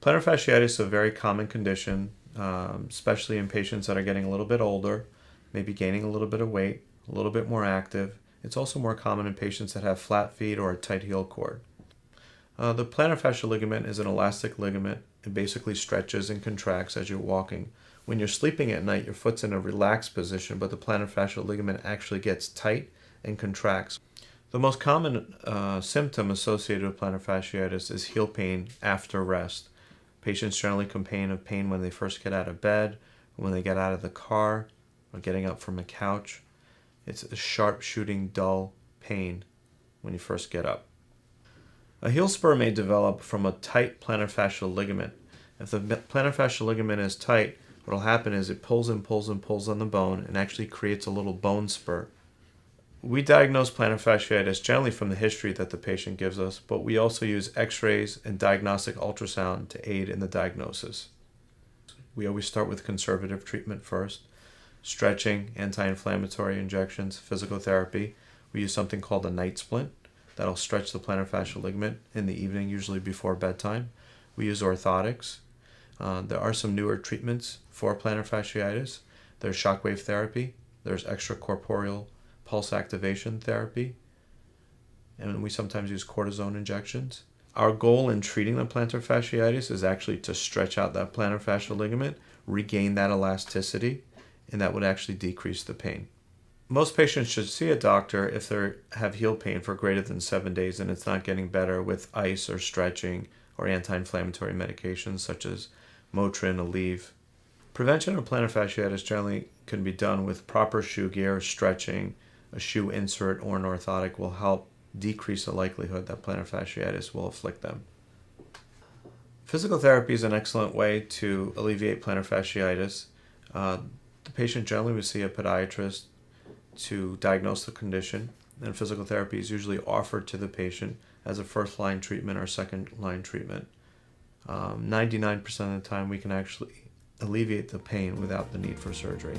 Plantar fasciitis is a very common condition, especially in patients that are getting a little bit older, maybe gaining a little bit of weight, a little bit more active. It's also more common in patients that have flat feet or a tight heel cord. The plantar fascial ligament is an elastic ligament. It basically stretches and contracts as you're walking. When you're sleeping at night, your foot's in a relaxed position, but the plantar fascial ligament actually gets tight and contracts. The most common symptom associated with plantar fasciitis is heel pain after rest. Patients generally complain of pain when they first get out of bed, when they get out of the car, or getting up from a couch. It's a sharp shooting, dull pain when you first get up. A heel spur may develop from a tight plantar fascial ligament. If the plantar fascial ligament is tight, what will happen is it pulls and pulls and pulls on the bone and actually creates a little bone spur. We diagnose plantar fasciitis generally from the history that the patient gives us, but we also use x-rays and diagnostic ultrasound to aid in the diagnosis. We always start with conservative treatment first: stretching, anti-inflammatory injections, physical therapy. We use something called a night splint that'll stretch the plantar fascial ligament in the evening, usually before bedtime. We use orthotics. There are some newer treatments for plantar fasciitis. There's shockwave therapy. There's extracorporeal pulse activation therapy. And we sometimes use cortisone injections. Our goal in treating the plantar fasciitis is actually to stretch out that plantar fascial ligament, regain that elasticity, and that would actually decrease the pain. Most patients should see a doctor if they have heel pain for greater than 7 days and it's not getting better with ice or stretching or anti-inflammatory medications such as Motrin, Aleve. Prevention of plantar fasciitis generally can be done with proper shoe gear, stretching. A shoe insert or an orthotic will help decrease the likelihood that plantar fasciitis will afflict them. Physical therapy is an excellent way to alleviate plantar fasciitis. The patient generally will see a podiatrist to diagnose the condition, and physical therapy is usually offered to the patient as a first-line treatment or second-line treatment. 99% of the time we can actually alleviate the pain without the need for surgery.